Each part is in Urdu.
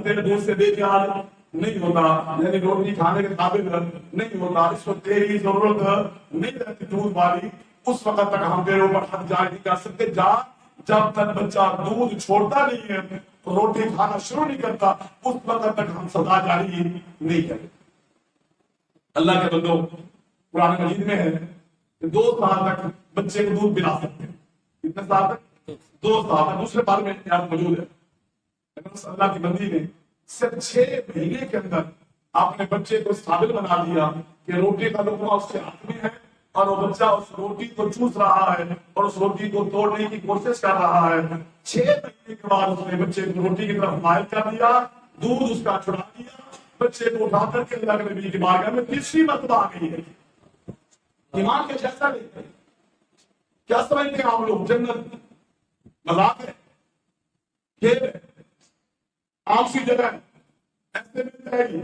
تیرے دودھ سے بے نیاز نہیں ہوتا، یعنی روٹی کھانے کے قابل نہیں ہوتا، اس کو تیری ضرورت نہیں رہتی دودھ والی، اس وقت تک ہم تیرے اوپر حد جاری نہیں کر سکتے۔ جا جب تک بچہ دودھ چھوڑتا نہیں ہے، روٹی کھانا شروع نہیں کرتا، اس وقت تک ہم سزا جاری نہیں کرتے۔ اللہ کے بندوں، قرآن مجید میں ہے کہ 2 سال تک بچے کو دودھ پلا سکتے ہیں۔ کتنے سال تک؟ 2 سال تک۔ دوسرے بارے میں یاد موجود ہے، اللہ کی بندی نے صرف 6 مہینے کے اندر اپنے بچے کو اس قابل بنا دیا کہ روٹی کا لقمہ اس کے ہاتھ میں ہے اور وہ بچہ اس روٹی کو چوس رہا ہے اور اس روٹی کو توڑنے کی کوشش کر رہا ہے۔ 6 مہینے کے بعد اس نے بچے کو روٹی کی طرف مائل کر دیا، دودھ اس کا چھڑا دیا، بچے کو اٹھا کر کے اللہ کے نبی کی بارگاہ میں تیسری مرتبہ آ گئی ہے۔ ایمان کے جیسا نہیں، کیا سمجھتے ہیں آپ لوگ؟ جنت مذاق ہے، کھیل ہے، عام سی جگہ ہے، ایسے مل جائے گی؟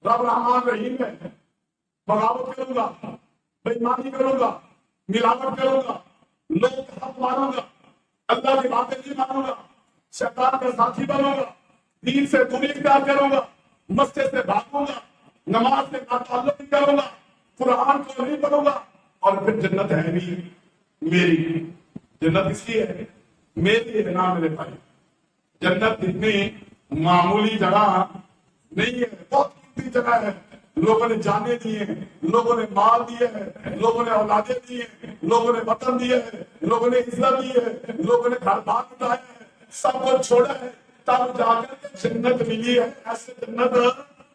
رب رحمان رحیم ہے، بغاوت کروں گا، بےایمانی کروں گا، ملاوٹ کروں گا، لوگ کا حق مانوں گا، اللہ کی باتیں نہیں مانوں گا، شیطان کا ساتھی بنوں گا، دین سے دوری اختیار کروں گا، مسجد سے بھاگوں گا، نماز سے تعلق نہیں کروں گا، قرآن کو نہیں پڑھوں گا، اور پھر جنت ہے بھی میری۔ جنت کس کی ہے؟ میری ہے نا میرے بھائی۔ جنت اتنی معمولی جگہ نہیں ہے، بہت قیمتی جگہ ہے۔ لوگوں نے جانے دیے ہیں، لوگوں نے مال دیے ہیں، لوگوں نے اولادیں دی ہیں، لوگوں نے وطن دیے ہیں، لوگوں نے عزت دی ہے، لوگوں نے گھر بار اٹھائے ہیں، سب کو چھوڑا ہے، تب جا کر کے جنت ملی ہے۔ ایسے جنت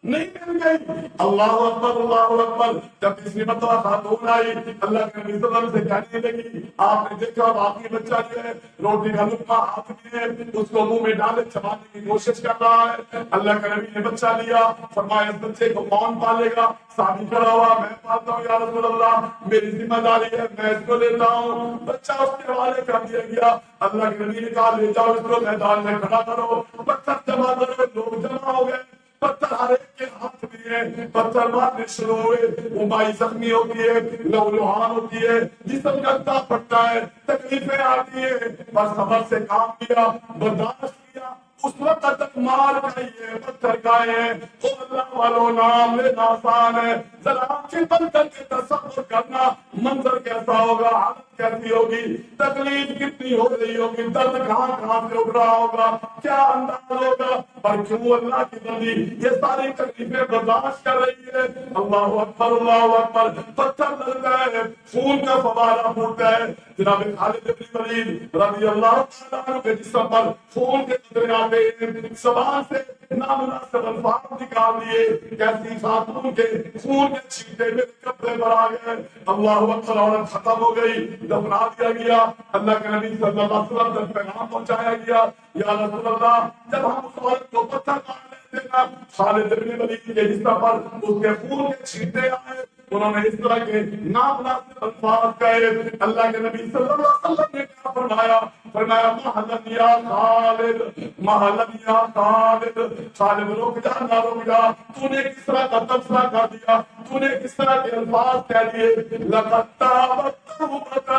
نہیں مل گئی۔ اللہ اکبر، اللہ اکبر۔ جب تیسری مرتبہ خاتون آئی، اللہ کے نبی صلی اللہ علیہ وسلم سے کہنے لگی، آپ نے دیکھا باقی بچہ جو ہے روٹی کا لقمہ ہاتھ میں ہے، اس کو منہ میں ڈالے چبانے کی کوشش کر رہا ہے۔ اللہ کے نبی نے بچہ لیا، فرمایا اس بچے کو کون پالے گا؟ صحابی کھڑا ہوا، میں پالتا ہوں یا رسول اللہ، میری ذمہ داری ہے، میں اس کو لیتا ہوں۔ بچہ اس کے حوالے کر دیا گیا۔ اللہ کے نبی نے کہا لے جاؤ اس کو میدان میں کھڑا کرو، پتھر جمع کرو۔ لوگ جمع ہو گئے، پتھر ہر ایک کے ہاتھ میں ہے، پتھر مارنے شروع ہوئے، وہ مائی زخمی ہوتی ہے، لہولہان ہوتی ہے، جسم گلتا پڑتا ہے، تکلیفیں آتی ہے، پر صبر سے کام لیا، برداشت کیا۔ اس وقت تک مار کھائی ہے، پتھر کھائے ہیں۔ او اللہ والو، نام لینا آسان ہے، ذرا آنکھیں بند کر کے تصور کرنا منظر کیسا ہوگا، حالت کیسی ہوگی، تکلیف کتنی ہو رہی ہوگی، درد کہاں کہاں سے اٹھ رہا ہوگا، کیا انداز ہوگا۔ پر کیوں اللہ کی بندی یہ ساری تکلیفیں برداشت کر رہی ہے؟ اللہ اکبر، اللہ اکبر۔ پتھر لگتا ہے، خون کا فوارہ پھوٹتا ہے۔ جناب خالد بن ولید رضی اللہ تعالیٰ عنہ کے جسم پر خون کے قطرے آتے ہیں، زبان سے نامناسب الفاظ نکال دیے، کیسی خاتون کے خون کے چھینٹے میرے کپڑے پر آ گئے۔ اللہ اکبر، عورت ختم ہو گئی، دفنا دیا گیا۔ اللہ کے نبی صلی اللہ علیہ وسلم تک پیغام پہنچایا گیا، یا رسول اللہ جب ہم اس عورت کو پتھر مار لیتے نا، خالد بن ولید کے جسم پر اس کے خون کے چھینٹے آئے، انہوں نے اس طرح کے نامناسب الفاظ کہے۔ اللہ کے نبی صلی اللہ علیہ وسلم نے کیا فرمایا؟ فرمایا مہلن یا خالد، مہلن یا خالد، خالد رک جا، نہ رک جا، تو نے کس طرح کا تبصرہ کر دیا، تو نے کس طرح کے الفاظ کہہ دیے۔ لقد تابت توبۃ،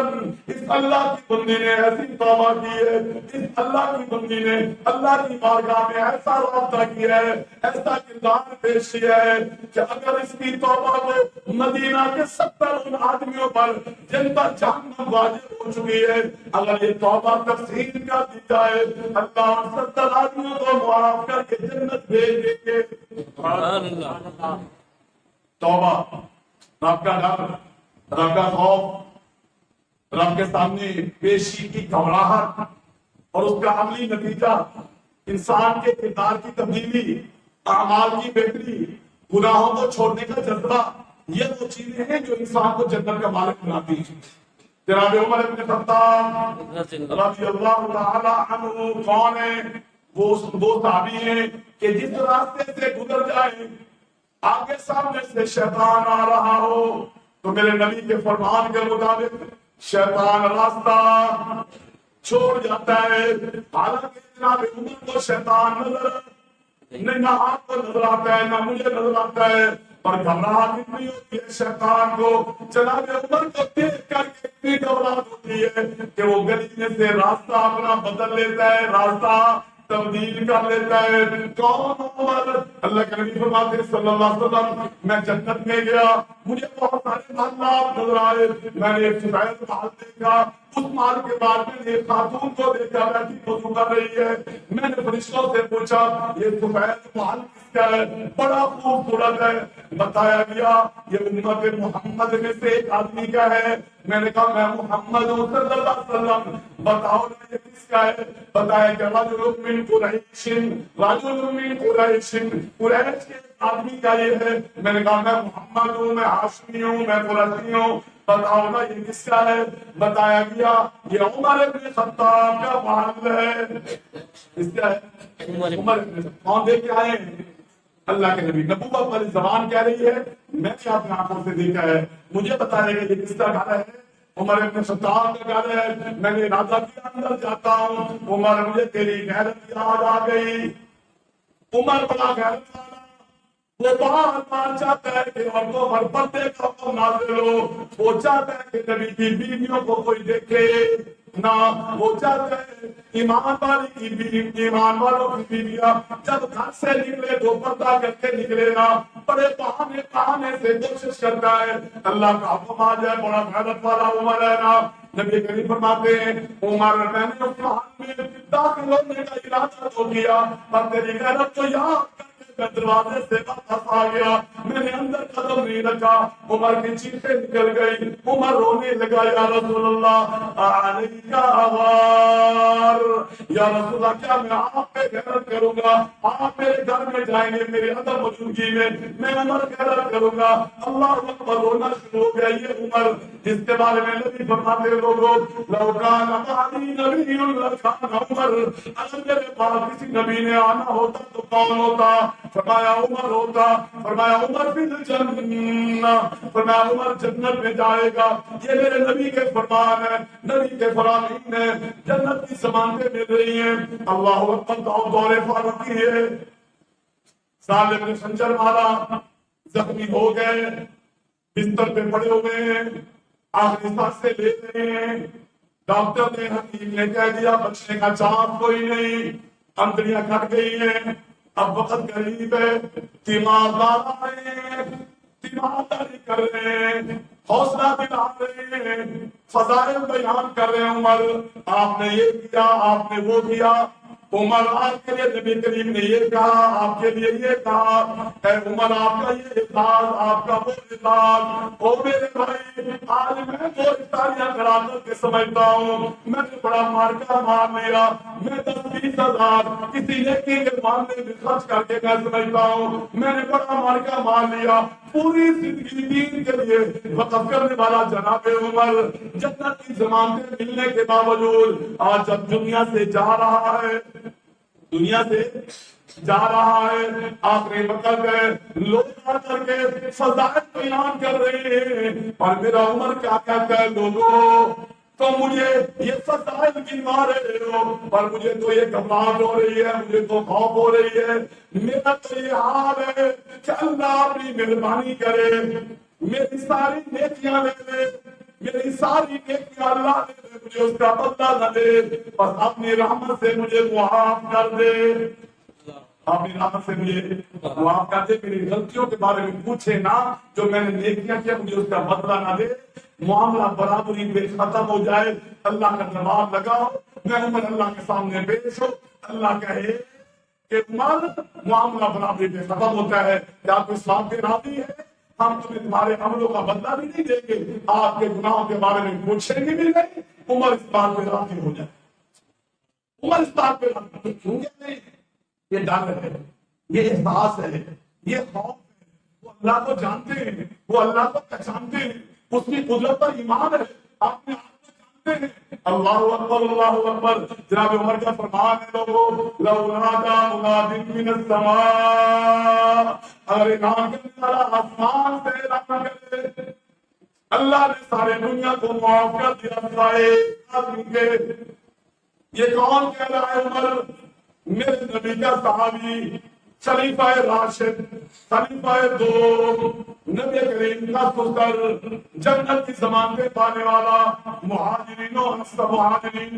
اس اللہ کی بندی نے ایسی توبہ کی ہے، اس اللہ کی بندی نے اللہ کی بارگاہ میں ایسا رابطہ کیا ہے، ایسا کردار پیش کیا ہے کہ اگر اس کی توبہ کو مدینہ کے 70 ان آدمیوں پر جن پر جہنم واجب ہو چکی ہے، اگر یہ توبہ تفصیل کر دی جائے، اللہ 70 آدمیوں کو معاف کر کے جنت بھیج دیں گے۔ توبہ، رب کا ڈر، رب کا خوف، رب کے سامنے پیشی کی گھبراہٹ اور اس کا عملی نتیجہ انسان کے کردار کی تبدیلی، اعمال کی بہتری، گناہوں کو چھوڑنے کا جذبہ، یہ وہ چیزیں ہیں جو انسان کو جنت کا مالک بناتی ہیں۔ جناب عمر بن خطاب رضی اللہ تعالی عنہ کون ہیں؟ وہ صحابی ہیں کہ جس راستے سے گزر جائیں، آگے سامنے سے شیطان آ رہا ہو تو میرے نبی کے فرمان کے مطابق شیطان راستہ چھوڑ جاتا ہے۔ حالانکہ جناب عمر کو شیطان نظر نہیں، نہ آپ کو نظر آتا ہے، نہ مجھے نظر آتا ہے، پر گھبراہٹ اتنی ہوتی ہے شیطان کو، جناب عمر کو دیکھ کر کے اتنی گھبراہٹ ہوتی ہے کہ وہ گلی میں سے راستہ اپنا بدل لیتا ہے، راستہ تبدیل کر لیتا ہے. کون عمر؟ اللہ کے نبی فرماتے ہیں صلی اللہ علیہ وسلم میں جنت میں گیا, مجھے بہت سارے محلات نظر آئے, میں نے ایک سفید محل دیکھا, اس محل کے بعد میں نے ایک خاتون کو دیکھا بیٹھی وضو کر رہی ہے. میں نے فرشتوں سے پوچھا یہ سفید محل کس کا ہے؟ بڑا خوبصورت ہے. بتایا گیا یہ امت محمد میں سے ایک آدمی کا ہے. میں نے کہا میں محمد ہوں صلی اللہ علیہ وسلم, بتاؤ نا یہ کس کا ہے؟ بتایا کہ رجل من قریش, رجل من قریش, قریش کے آدمی کا یہ ہے. میں نے کہا میں محمد ہوں, میں ہاشمی ہوں, میں قریشی ہوں, بتاؤ نا یہ کس کا ہے؟ بتایا گیا یہ عمر ابن خطاب کا محل ہے. اس کا ہے عمر ابن خطاب. کون دیکھ کے آئے ہیں؟ اللہ کے نبی. نبوت والی زبان کہہ رہی ہے میں نے اپنی آنکھوں سے دیکھا ہے. مجھے بتایا کہ یہ کس کا گھر ہے؟ عمر ابن خطاب کا گھر ہے. میں نے ارادہ کیا اندر جاتا ہوں. عمر مجھے تیری غیرت یاد آ گئی. عمر بڑا غیرت والا, وہ بار بار چاہتا ہے کہ عورتوں پر پردے کا حکم نازل ہو. وہ چاہتا ہے کہ نبی کی بیویوں کو کوئی دیکھے نہ. وہ چاہتا ہے ایمان والوں کی بیویاں جب گھر سے نکلے تو پردہ کر کے نکلے نا. بڑے بہانے سے کوشش کرتا ہے اللہ کا حکم آ جائے. بڑا غیرت والا عمر ہے نا. نبی کریم فرماتے ہیں عمر میں نے اس محل میں داخل ہونے کا ارادہ تو کیا پر تیری غیرت کو یاد کر میں دروازے سے واپس آ گیا. میں نے اندر قدم نہیں رکھا. عمر کی چیخیں نکل گئی. عمر رونے لگا یا رسول اللہ علیک غار, یا رسول اللہ کیا میں آپ پہ غیرت کروں گا؟ آپ میرے گھر میں جائیں گے میرے عدم موجودگی میں عمر غیرت کروں گا. اللہ اکبر, رونا شروع ہو گیا. یہ عمر جس کے بارے میں نبی فرماتے لوگوں لو کان معی نبی لکان عمر, اگر میرے پاس کسی نبی نے آنا ہوتا تو کون ہوتا؟ فرمایا عمر ہوتا. فرمایا عمر فی الجنہ, فرمایا عمر جنت میں جائے گا. یہ میرے نبی کے فرمان ہے, نبی کے فرامین ہے, جنت کی ضمانتیں مل رہی ہیں. اللہ اکبر. دور فاروقی ہے. ظالم نے خنجر مارا, زخمی ہو گئے, بستر پہ پڑے ہوئے ہیں, آخری سانسیں لے رہے ہیں. ڈاکٹر نے حکیم نے کہہ دیا بچنے کا چانس کوئی نہیں, اندڑیاں کٹ گئی ہیں, اب وقت قریب ہے. تیمارداری کر رہے ہیں, حوصلہ دلا رہے ہیں, فضائل بیان کر رہے ہیں. عمر آپ نے یہ کیا, آپ نے وہ کیا. عمر آپ کے لیے نبی کریم نے یہ کہا, آپ کے لیے یہ کہا. اے عمر آپ کا یہ احساس, آپ کا وہ احساس. او میرے بھائی, آج میں وہ افطاریاں کرا کر کے سمجھتا ہوں میں نے بڑا مارکا مار لیا. میں 10-20 ہزار کسی نیکی کے معاملے میں خرچ کر کے میں سمجھتا ہوں میں نے بڑا مارکا مار لیا. پوری زندگی دین کے لیے وقف کرنے والا جناب عمر جنت کی ضمانتیں ملنے کے باوجود آج جب دنیا سے جا رہا ہے, دنیا سے جا رہا ہے, آخری وقت ہے, لوگ آ کر کے فضائل بیان کر رہے ہیں. اور میرا عمر کیا کہتا ہے لوگوں تو مجھے یہ فضائل گنوا رہے ہو اور مجھے تو یہ گھبراہٹ ہو رہی ہے, مجھے تو خوف ہو رہی ہے. میرا تو یہ حال ہے کہ اللہ اپنی مہربانی کرے, میری ساری نیکیاں لے لے, میری ساری نیکیاں اللہ دے دے, مجھے اس کا بدلہ نہ دے, بس اپنی رحمت سے مجھے معاف کر دے. اپنی رحمت سے مجھے معاف کر دے. میری غلطیوں کے بارے میں پوچھے نا, جو میں نے نیکیاں کیا مجھے اس کا بدلہ نہ دے. معاملہ برابری پہ ختم ہو جائے, اللہ کا جواب لگاؤ, میں عمر اللہ کے سامنے پیش ہو. اللہ کہے کہ عمر معاملہ برابری پہ ختم ہوتا ہے, کیا آپ اس بات پہ راضی ہے؟ ہم تمہیں تمہارے عملوں کا بدلہ بھی نہیں دیں گے, آپ کے گناہوں کے بارے میں پوچھیں گے بھی نہیں. عمر اس بات پہ راضی ہو جائے. عمر اس بات پہ راضی کیوں نہیں؟ یہ ڈر ہے, یہ احساس ہے, یہ خوف ہے. وہ اللہ کو جانتے ہیں, وہ اللہ کو پہچانتے ہیں, اس کی قدرت پر ایمان ہے, اپنے آپ کو جانتے ہیں. اللہ اکبر, اللہ اکبر. جناب عمر کا فرمان ہے لوگوں لو نادى مناد من السماء, اگر اعلان کرنے والا آسمان سے اعلان کرے اللہ نے سارے دنیا کو معاف کر دیا سارے آدمی کے. یہ کون کہہ رہا ہے؟ عمر میرے نبی کا صحابی, خلیفہ راشد, خلیفہ دو, نبی کریم کا سر جنت کی ضمانتیں پانے والا مہاجرین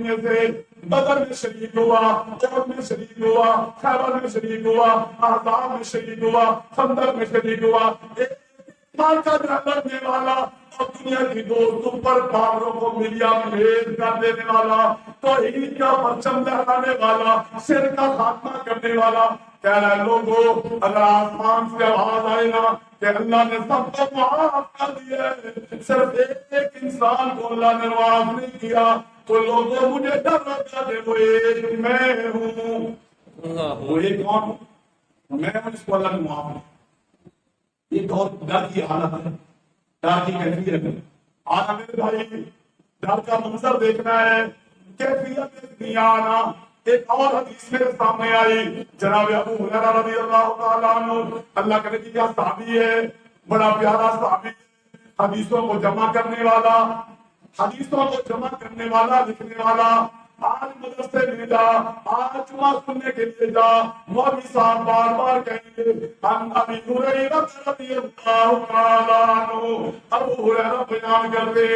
میں سے بدر میں شریک ہوا، احد میں شریک ہوا، خیبر میں شریک ہوا، احزاب میں شریک ہوا، خندق میں شریک ہوا، ایمان کا لڑنے والا اور دنیا کی دوستوں پر پاوروں کو ملیا بھیج کر دینے والا، توحید کا پرچم لہرانے والا، شرک کا خاتمہ کرنے والا، کہہ رہے لوگوں اگر آسمان سے آواز آئے نا کہ اللہ نے سب کو معاف کر دیا ہے، صرف ایک انسان کو اللہ نے معاف نہیں کیا، تو لوگوں مجھے ڈر لگا دے وہ ایک میں ہوں۔ وہ ایک کون ہوں؟ میں ہوں جس کو اللہ نے معاف نہیں۔ یہ بہت ڈر کی حالت ہے، ڈر کی کیفیت ہے۔ آج میرے بھائی ڈر کا منظر دیکھنا ہے، کیفیت نہیں آنا۔ ایک اور حدیث میرے سامنے آئی، جناب ابو ہریرہ رضی اللہ تعالیٰ عنہ، اللہ کے نبی کا صحابی ہے، بڑا پیارا صحابی، حدیثوں کو جمع کرنے والا، لکھنے والا۔ آج مدرسے میں جا، آج جمعہ سننے کے لیے جا، مولوی صاحب بار بار کہیں گے عن ابی ہریرہ رضی اللہ تعالیٰ عنہ، ابو ہریرہ بیان کرتے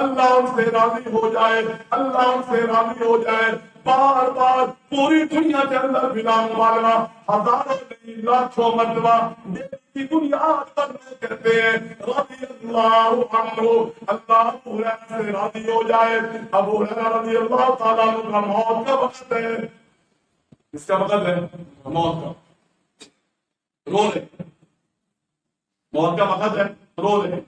اللہ ان سے راضی ہو جائے، اللہ ان سے راضی ہو جائے، بار بار پوری دنیا کے اندر بلا مبالغہ ہزاروں نہیں لاکھوں مرتبہ کی بنیاد پر لوگ کہتے ہیں رضی اللہ عنہ، اللہ ابو ہریرہ سے راضی ہو جائے۔ ابو ہریرہ رضی اللہ تعالیٰ عنہ کا موت کا وقت ہے، اس کا مطلب ہے موت کا رو رہے، موت کا وقت ہے رو رہے۔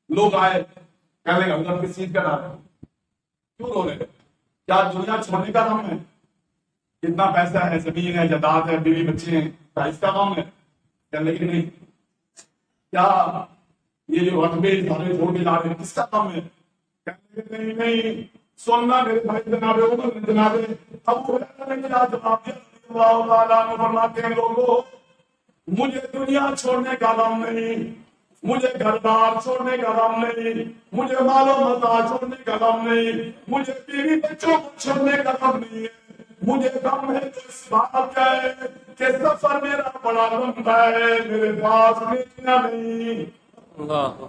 لوگ آئے کہنے لگے ہم کس چیز کا نام ہے، کیوں رو رہے؟ کیا دنیا چھوڑنے کا غم ہے؟ کتنا پیسہ ہے، زمین ہے، جائیداد ہے، بیوی بچے ہیں، کیا اس کا غم ہے؟ کہنے لگے نہیں۔ کیا یہ جو رقبے سارے چھوڑ کے جا رہے ہیں کس کا غم ہے؟ کہنے لگے نہیں۔ سننا میرے بھائی جناب عمر جناب ابو ہریرہ نے کیا جواب دیا؟ اللہ تعالیٰ عنہ فرماتے ہیں لوگوں مجھے دنیا چھوڑنے کا غم نہیں، مجھے گھر بار چھوڑنے کا غم نہیں، مجھے مال و متاع چھوڑنے کا غم نہیں، مجھے بیوی بچوں کو چھوڑنے کا غم نہیں ہے، مجھے غم ہے تو اس بات کا ہے کہ سفر میرا بڑا لمبا ہے، میرے پاس نیکیاں نہیں،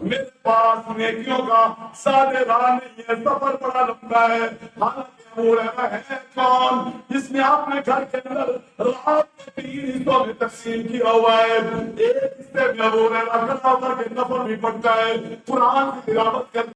میرے پاس نیکیوں کا سادے راہ نہیں ہے، سفر بڑا لمبا ہے۔ حالانکہ ابو ہریرہ ہے کون جس نے اپنے گھر کے اندر رات کے 3 حصوں میں تقسیم کیا ہوا ہے، ایک حصے میں ابو ہریرہ کھڑا ہو کر کے نفل بھی پڑھتا ہے، قرآن کی تلاوت کرتا ہے۔